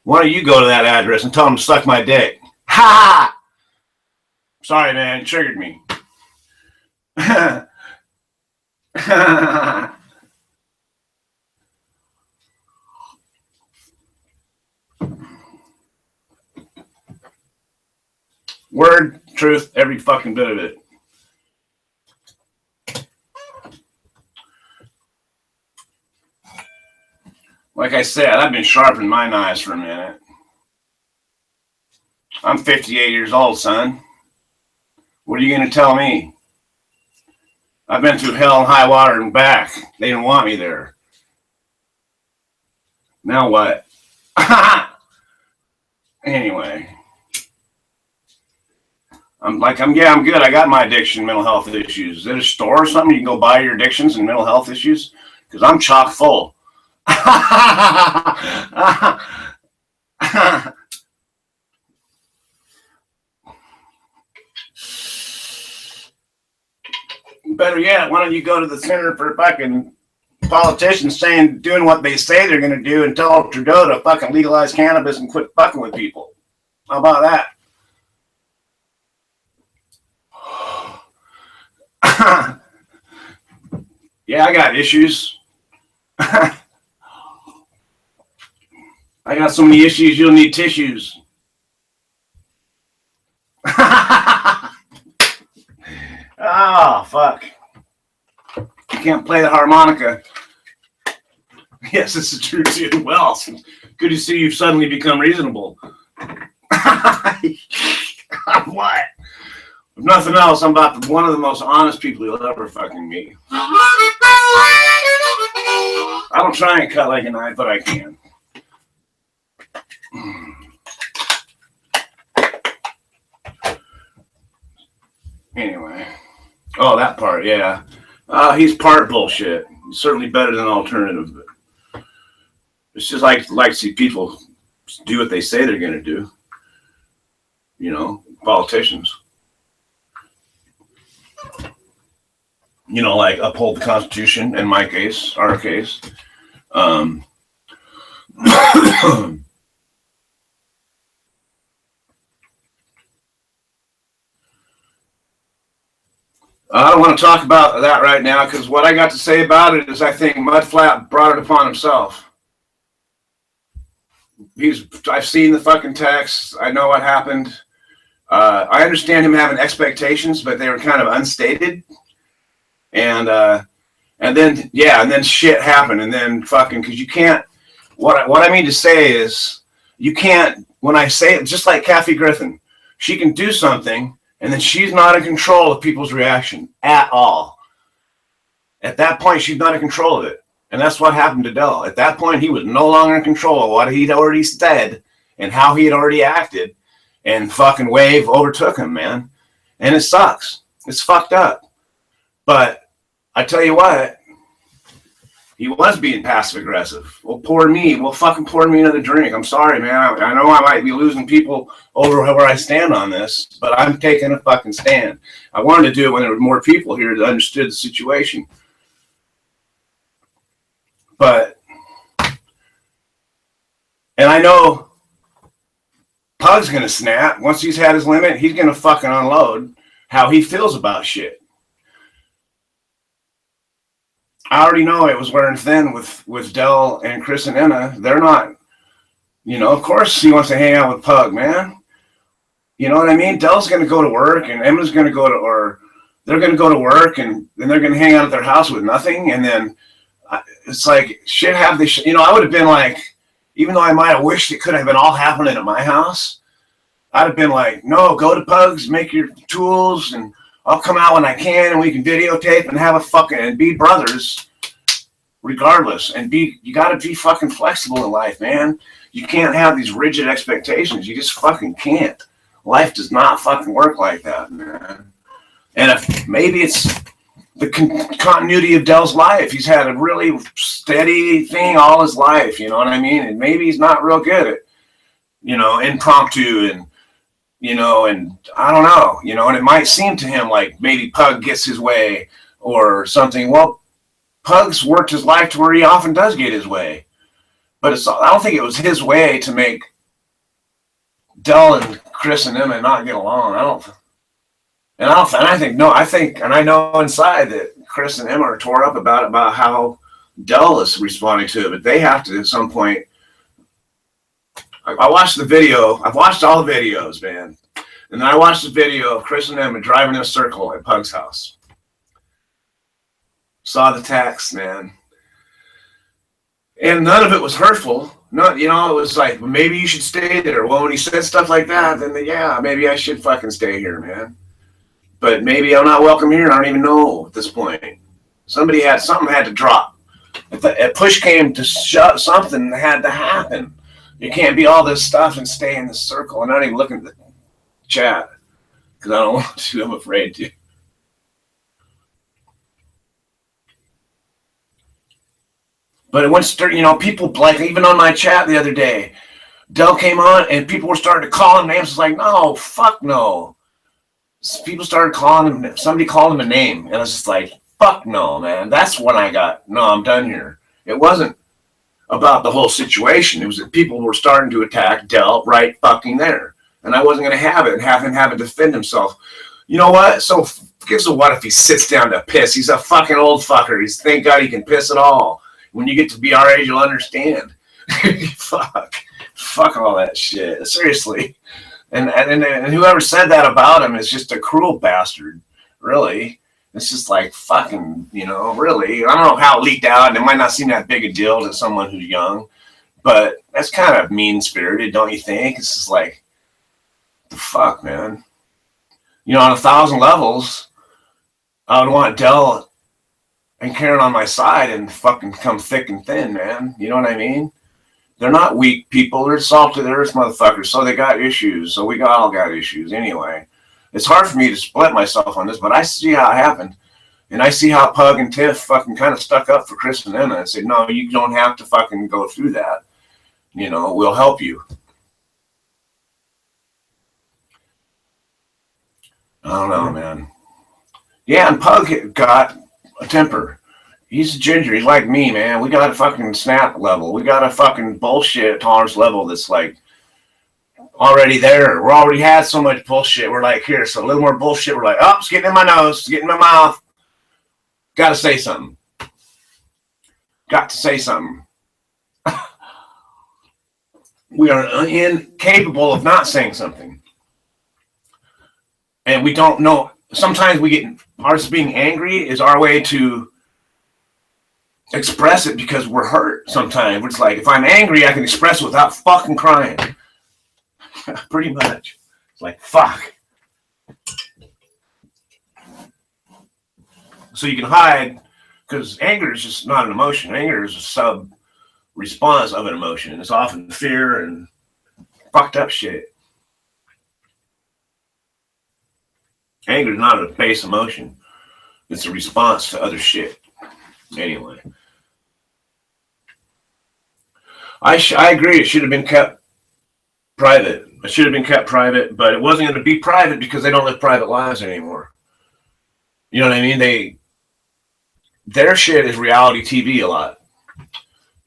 Why don't you go to that address and tell them to suck my dick? Ha! Sorry, man. It triggered me. Word, truth, every fucking bit of it. Like I said, I've been sharpening my knives for a minute. I'm 58 years old, son. What are you going to tell me? I've been through hell and high water and back. They didn't want me there. Now what? Anyway. I'm good. I got my addiction, mental health issues. Is there a store or something you can go buy your addictions and mental health issues? Because I'm chock full. Better yet, why don't you go to the Center for fucking politicians doing what they say they're going to do and tell Trudeau to fucking legalize cannabis and quit fucking with people? How about that? Yeah, I got issues. I got so many issues, you'll need tissues. Oh, fuck. You can't play the harmonica. Yes, this is true too. Well, good to see you've suddenly become reasonable. What? If nothing else, I'm about one of the most honest people you'll ever fucking meet. I don't try and cut like a knife, but I can. Anyway. Oh, that part, yeah. He's part bullshit. Certainly better than alternative. But it's just like to see people do what they say they're going to do. You know, politicians. You know, like uphold the Constitution. In my case, our case. I don't want to talk about that right now because what I got to say about it is I think Mudflat brought it upon himself. I've seen the fucking texts. I know what happened. I understand him having expectations, but they were kind of unstated. And then shit happened. And then fucking, because you can't, what I mean to say is, you can't, when I say it, just like Kathy Griffin, she can do something and then she's not in control of people's reaction at all. At that point, she's not in control of it. And that's what happened to Dell. At that point, he was no longer in control of what he'd already said and how he had already acted. And fucking Wave overtook him, man. And it sucks. It's fucked up. But I tell you what, he was being passive aggressive. Well, fucking pour me another drink. I'm sorry, man. I know I might be losing people over where I stand on this, but I'm taking a fucking stand. I wanted to do it when there were more people here that understood the situation. But, and I know Pug's going to snap. Once he's had his limit, he's going to fucking unload how he feels about shit. I already know it was wearing thin with Dell and Chris and Emma. They're not, you know, of course he wants to hang out with Pug, man. You know what I mean? Dell's going to go to work and Emma's going to go to, or they're going to go to work and then they're going to hang out at their house with nothing. And then it's like, shit, have they, you know, I would have been like, even though I might have wished it could have been all happening at my house, I'd have been like, no, go to Pug's, make your tools, and I'll come out when I can, and we can videotape and have a fucking, and be brothers regardless. And you got to be fucking flexible in life, man. You can't have these rigid expectations. You just fucking can't. Life does not fucking work like that, man. And if maybe it's the continuity of Dell's life. He's had a really steady thing all his life, you know what I mean? And maybe he's not real good at, you know, impromptu and, you know, and I don't know, you know, and it might seem to him like maybe Pug gets his way or something. Well, Pug's worked his life to where he often does get his way. But I don't think it was his way to make Dell and Chris and Emma not get along. I know inside that Chris and Emma are tore up about how Dell is responding to it, but they have to at some point. I watched the video. I've watched all the videos, man. And then I watched the video of Chris and Emma driving in a circle at Pug's house. Saw the text, man. And none of it was hurtful. Not, you know, it was like, well, maybe you should stay there. Well, when he said stuff like that, then yeah, maybe I should fucking stay here, man. But maybe I'm not welcome here. I don't even know at this point. Something had to drop. If push came to shut, something had to happen. You can't be all this stuff and stay in the circle. I'm not even looking at the chat because I don't want to. I'm afraid to. But it went, you know, people like, even on my chat the other day, Dell came on and people were starting to call him names. It's like, no, fuck no. People started calling him, somebody called him a name. And I was just like, fuck no, man. That's when I got, no, I'm done here. It wasn't about the whole situation. It was that people were starting to attack Dell right fucking there. And I wasn't going to have it and have him have to defend himself. You know what? So gives a what if he sits down to piss? He's a fucking old fucker. Thank God he can piss at all. When you get to be our age, you'll understand. Fuck all that shit. Seriously. And whoever said that about him is just a cruel bastard. Really. It's just like fucking, you know, really. I don't know how it leaked out, and it might not seem that big a deal to someone who's young, but that's kind of mean-spirited, don't you think? It's just like, the fuck, man. You know, on 1,000 levels, I would want Dell and Karen on my side and fucking come thick and thin, man. You know what I mean? They're not weak people. They're salt of the earth motherfuckers. So they got issues. So we all got issues anyway. It's hard for me to split myself on this, but I see how it happened. And I see how Pug and Tiff fucking kind of stuck up for Chris and Emma and said, no, you don't have to fucking go through that. You know, we'll help you. I don't know, man. Yeah, and Pug got a temper. He's a ginger. He's like me, man. We got a fucking snap level. We got a fucking bullshit tolerance level that's like already there. We already had so much bullshit. We're like, here, so a little more bullshit. We're like, oh, it's getting in my nose. It's getting in my mouth. Got to say something. Got to say something. We are incapable of not saying something. And we don't know. Sometimes we get, ours being angry is our way to express it because we're hurt sometimes. It's like, if I'm angry, I can express it without fucking crying. Pretty much. It's like, fuck. So you can hide, because anger is just not an emotion. Anger is a sub-response of an emotion. And it's often fear and fucked up shit. Anger is not a base emotion. It's a response to other shit. Anyway. I agree. It should have been kept private. It should have been kept private, but it wasn't going to be private because they don't live private lives anymore. You know what I mean? Their shit is reality TV a lot.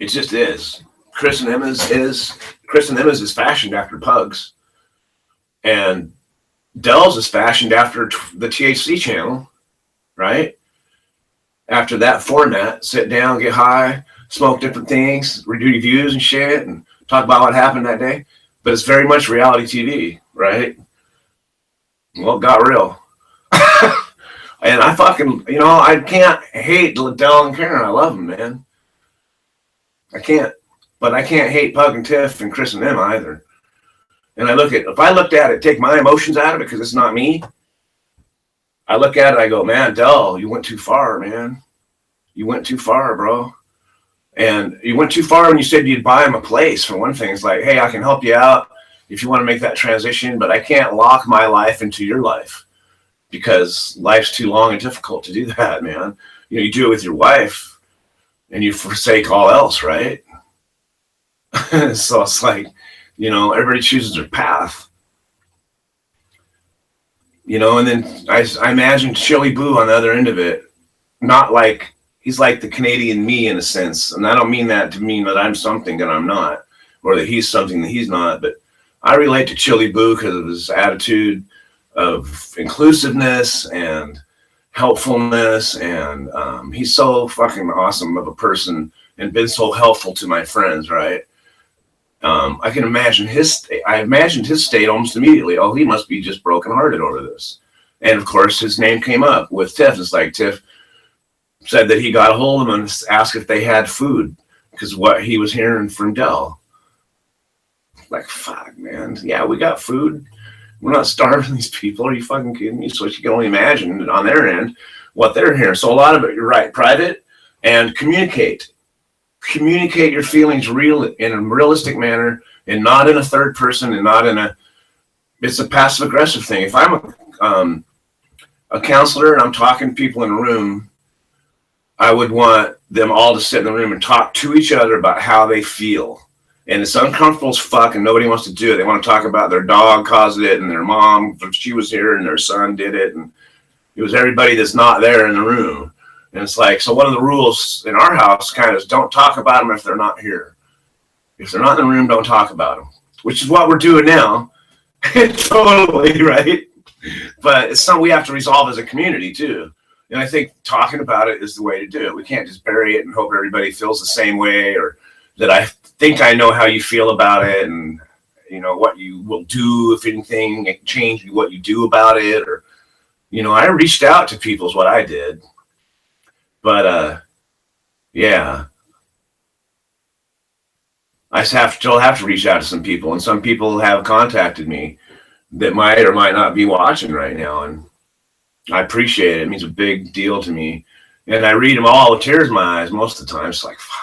It just is. Chris and Emma's is fashioned after Pugs, and Dell's is fashioned after the THC channel, right? After that format, sit down, get high, smoke different things, do reviews and shit, and talk about what happened that day. But it's very much reality TV, right? Well, it got real. And I fucking, I can't hate Dell and Karen. I love them, man. I can't. But I can't hate Pug and Tiff and Chris and them either. And if I looked at it, take my emotions out of it because it's not me. I look at it, I go, man, Dell, you went too far, man. You went too far, bro. And you went too far when you said you'd buy him a place, for one thing. It's like, hey, I can help you out if you want to make that transition, but I can't lock my life into your life because life's too long and difficult to do that, man. You do it with your wife and you forsake all else, right? So it's like, everybody chooses their path. And then I imagine Chili Boo on the other end of it, not like, he's like the Canadian me in a sense. And I don't mean that to mean that I'm something that I'm not, or that he's something that he's not, but I relate to Chili Boo because of his attitude of inclusiveness and helpfulness. And he's so fucking awesome of a person and been so helpful to my friends, right? I can imagine his state. I imagined his state almost immediately. Oh, he must be just brokenhearted over this. And of course, his name came up with Tiff. It's like Tiff said that he got a hold of him and asked if they had food because what he was hearing from Dell. Like, fuck, man. Yeah, we got food. We're not starving these people. Are you fucking kidding me? So you can only imagine on their end what they're hearing. So a lot of it, you're right, private and communicate. Communicate your feelings in a realistic manner and not in a third person and not in it's a passive aggressive thing. If I'm a counselor and I'm talking to people in a room, I would want them all to sit in the room and talk to each other about how they feel. And it's uncomfortable as fuck and nobody wants to do it. They want to talk about their dog caused it and their mom, she was here and their son did it. And it was everybody that's not there in the room. And it's like, so one of the rules in our house kind of is don't talk about them if they're not here. If they're not in the room, don't talk about them, which is what we're doing now. Totally, right? But it's something we have to resolve as a community too. And I think talking about it is the way to do it. We can't just bury it and hope everybody feels the same way or that I think I know how you feel about it and, what you will do, if anything, change what you do about it. Or, I reached out to people is what I did. But, yeah, I still have to reach out to some people, and some people have contacted me that might or might not be watching right now, and I appreciate it. It means a big deal to me, and I read them all with tears in my eyes most of the time. It's like, fuck,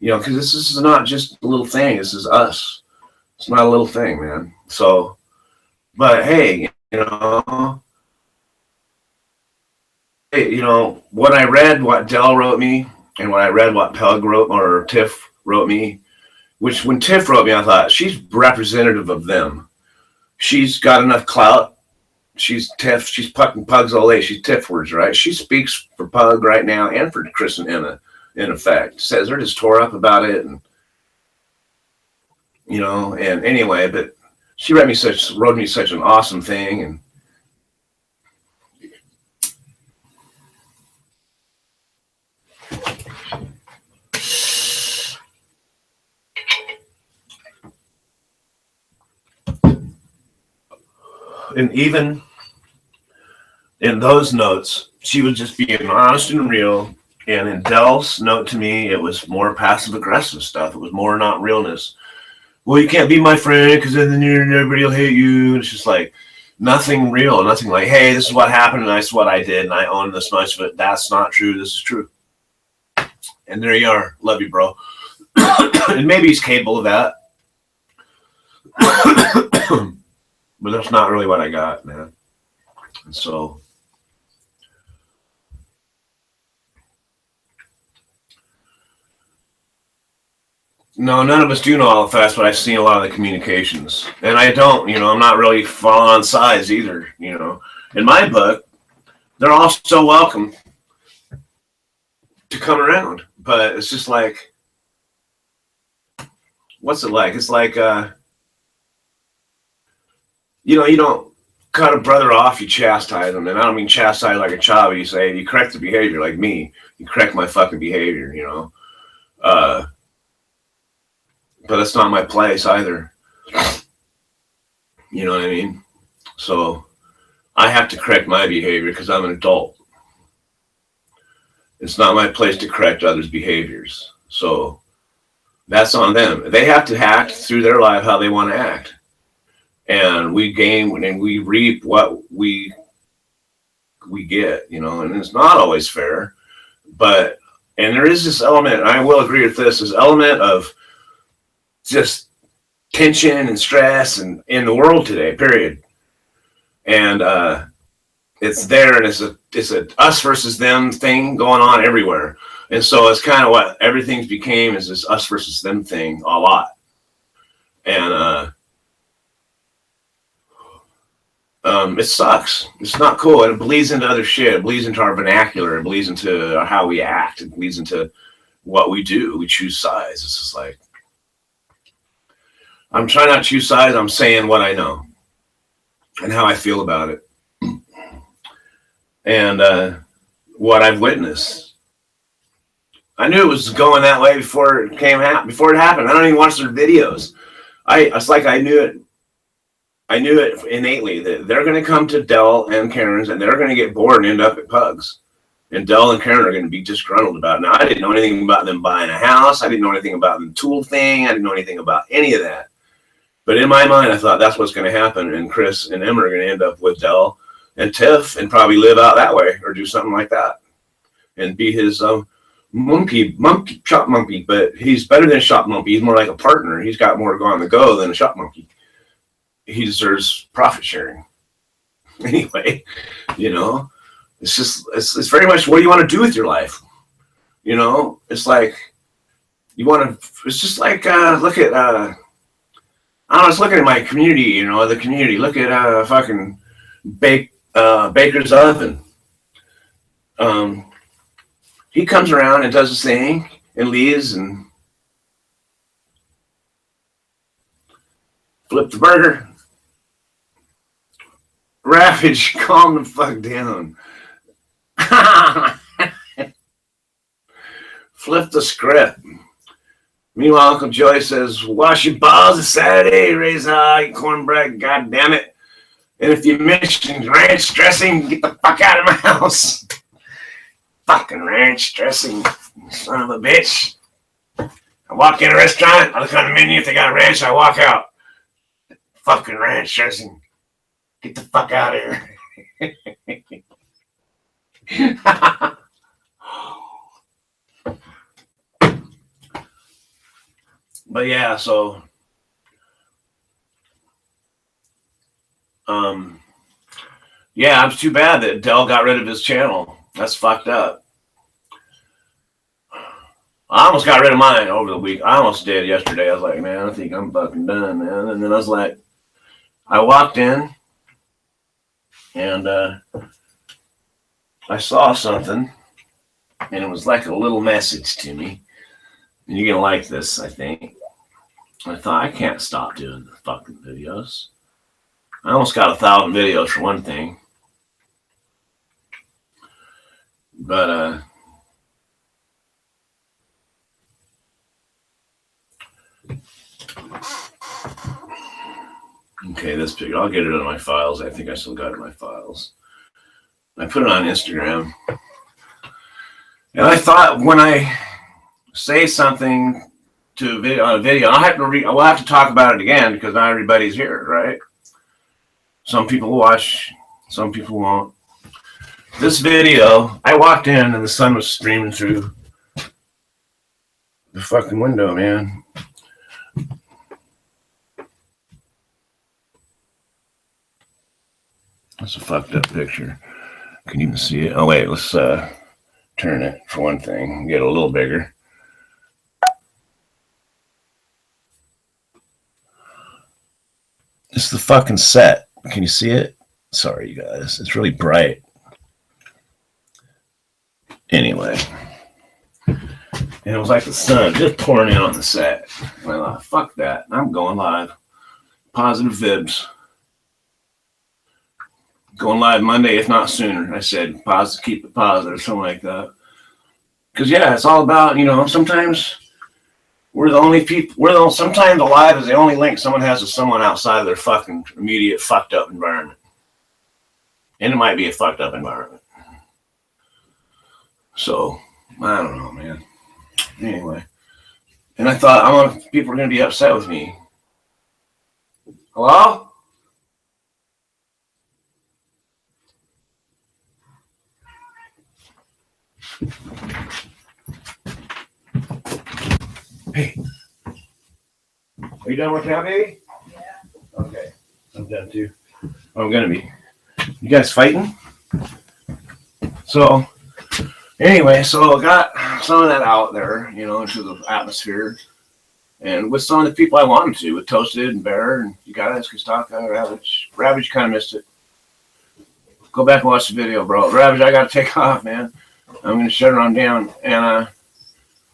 because this is not just a little thing. This is us. It's not a little thing, man. So, but hey, You know, when I read what Dell wrote me and when I read what Pug wrote or Tiff wrote me, which when Tiff wrote me, I thought she's representative of them. She's got enough clout. She's Tiff. She's fucking Pug's old age. She's Tiff words, right? She speaks for Pug right now and for Chris and Emma, in effect. Says they're just tore up about it, and and anyway, but she wrote me such an awesome thing, and even in those notes, she was just being honest and real. And in Dell's note to me, it was more passive aggressive stuff. It was more not realness. Well, you can't be my friend because then everybody will hate you. It's just like nothing real, nothing like, hey, this is what happened and this is what I did and I own this much of it. That's not true. This is true. And there you are. Love you, bro. And maybe he's capable of that. But that's not really what I got, man. And so no, none of us do know all the facts, but I've seen a lot of the communications. And I don't, I'm not really falling on sides either, In my book, they're all so welcome to come around. But it's just like, what's it like? It's like, you don't cut a brother off, you chastise him. And I don't mean chastise like a child, but you say, you correct the behavior like me. You correct my fucking behavior, but that's not my place either. You know what I mean? So I have to correct my behavior because I'm an adult. It's not my place to correct others' behaviors. So that's on them. They have to act through their life how they want to act. And we gain and we reap what we get, and it's not always fair. And there is this element, and I will agree with this element of just tension and stress and in the world today, period. And it's there, and it's a us versus them thing going on everywhere. And so it's kind of what everything's became is this us versus them thing a lot. And it sucks. It's not cool. And it bleeds into other shit. It bleeds into our vernacular. It bleeds into how we act. It bleeds into what we do. We choose sides. It's just like, I'm trying not to choose sides. I'm saying what I know and how I feel about it. And what I've witnessed. I knew it was going that way before it happened. I don't even watch their videos. It's like I knew it. I knew it innately that they're going to come to Dell and Karen's and they're going to get bored and end up at Pugs. And Dell and Karen are going to be disgruntled about it. Now, I didn't know anything about them buying a house. I didn't know anything about the tool thing. I didn't know anything about any of that. But in my mind, I thought that's what's going to happen. And Chris and Emma are going to end up with Dell and Tiff and probably live out that way or do something like that. And be his shop monkey. But he's better than a shop monkey. He's more like a partner. He's got more on the go than a shop monkey. He deserves profit sharing. Anyway, it's just, it's very much what do you want to do with your life? It's like, it's just like, look at, I was looking at my community, the community, look at, fucking Baker's Oven. He comes around and does his thing and leaves and flip the burger. Ravage, calm the fuck down. Flip the script. Meanwhile, Uncle Joey says, wash your balls, it's Saturday, raise high, cornbread, god damn it. And if you mention ranch dressing, get the fuck out of my house. Fucking ranch dressing, son of a bitch. I walk in a restaurant, I look on the menu, if they got ranch, I walk out. Fucking ranch dressing. Get the fuck out of here. But yeah, so Yeah, it's too bad that Dell got rid of his channel. That's fucked up. I almost got rid of mine over the week. I almost did yesterday. I was like, man, I think I'm fucking done, man. And then I was like, I walked in and I saw something, and it was like a little message to me. And you're gonna like this, I think. I thought, I can't stop doing the fucking videos. I almost got 1,000 videos for one thing. But okay, this picture. I'll get it in my files. I think I still got it in my files. I put it on Instagram. And I thought when I say something to a video, on a video, we'll have to talk about it again because not everybody's here, right? Some people will watch, some people won't. This video, I walked in and the sun was streaming through the fucking window, man. That's a fucked up picture. Can you even see it? Oh wait, let's turn it for one thing. Get it a little bigger. It's the fucking set. Can you see it? Sorry, you guys. It's really bright. Anyway. And it was like the sun just pouring in on the set. And I thought, fuck that. I'm going live. Positive vibes. Going live Monday, if not sooner. I said, positive, keep it positive, something like that. Because, yeah, it's all about, sometimes we're the only people, sometimes alive is the only link someone has to someone outside of their fucking immediate fucked up environment. And it might be a fucked up environment. So, I don't know, man. Anyway. And I thought, people are going to be upset with me. Hello? Hey. Are you done working out, baby? Yeah. Okay. I'm done too. I'm going to be. You guys fighting? So, anyway, so I got some of that out there, into the atmosphere. And with some of the people I wanted to, with Toasted and Bear and you guys, Kostaka, Ravage. Ravage kind of missed it. Go back and watch the video, bro. Ravage, I got to take off, man. I'm going to shut it on down. And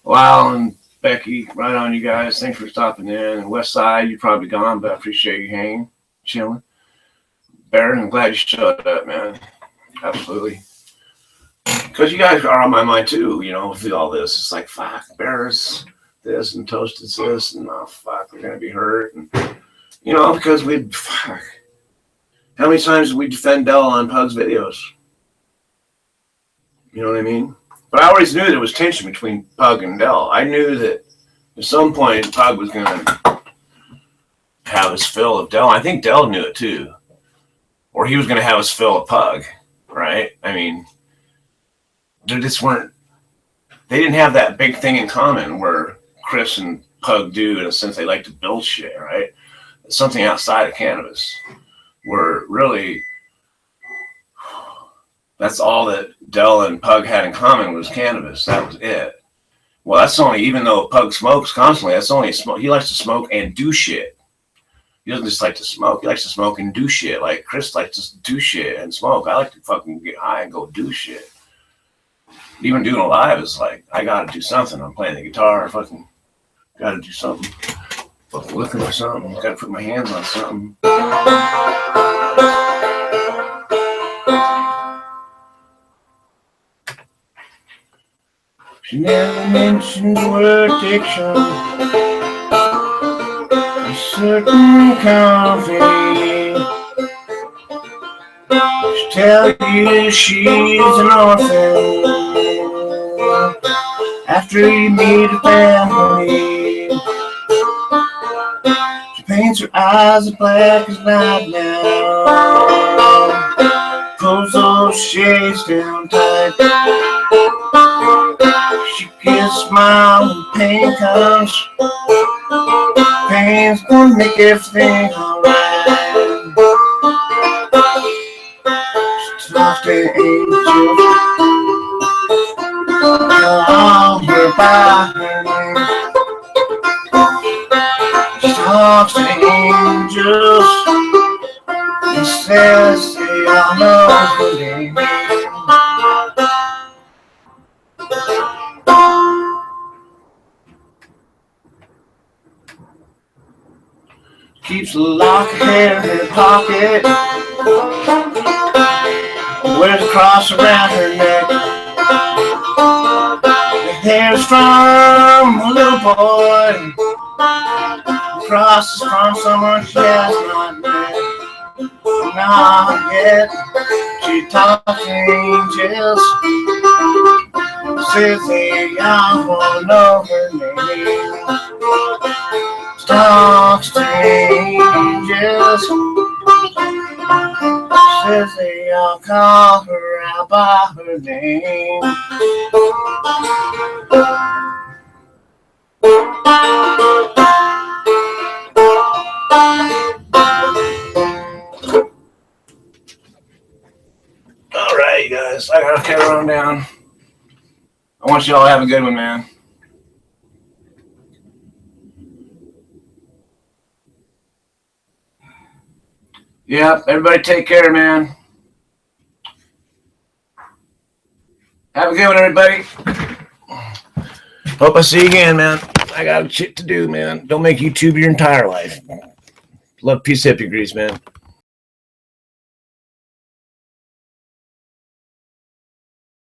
Lyle and Becky, right on, you guys. Thanks for stopping in. And West Side, you're probably gone, but I appreciate you hanging, chilling. Bear, I'm glad you showed up, man. Absolutely. Because you guys are on my mind too, with all this. It's like, fuck, Bear's this and Toasted's this, and oh, fuck, we're going to be hurt. And, because fuck. How many times did we defend Dell on Pug's videos? You know what I mean? But I always knew there was tension between Pug and Dell. I knew that at some point Pug was going to have his fill of Dell. I think Dell knew it too. Or he was going to have his fill of Pug, right? I mean, they didn't have that big thing in common where Chris and Pug do, in a sense, they like to build shit, right? It's something outside of cannabis where really that's all that Dell and Pug had in common was cannabis. That was it. Well, that's only, even though Pug smokes constantly, that's only smoke. He likes to smoke and do shit. He doesn't just like to smoke. He likes to smoke and do shit. Like Chris likes to do shit and smoke. I like to fucking get high and go do shit. Even doing a live is like, I gotta do something. I'm playing the guitar. I fucking gotta do something. Fucking looking for something. Gotta put my hands on something. She never mentioned the word addiction. A certain coffee. She tell you she's an orphan after you meet a family. She paints her eyes as black as night now. Pulls those shades down tight. She can smile when pain comes. Pain's gonna make everything alright. by her name. She talks to angels and says they all know her name. Keeps a lock of hair in her pocket, wears a cross around her neck. The hair's from a little boy, the cross is from someone she has not met. Not yet. She talks to angels, says they all won't know her name. Talks to angels, says they all call her out by her name. All right, you guys, I gotta carry on down. I want you all to have a good one, man. Yeah, everybody take care, man. Have a good one, everybody. Hope I see you again, man. I got shit to do, man. Don't make YouTube your entire life. Love, peace, hippie grease, man.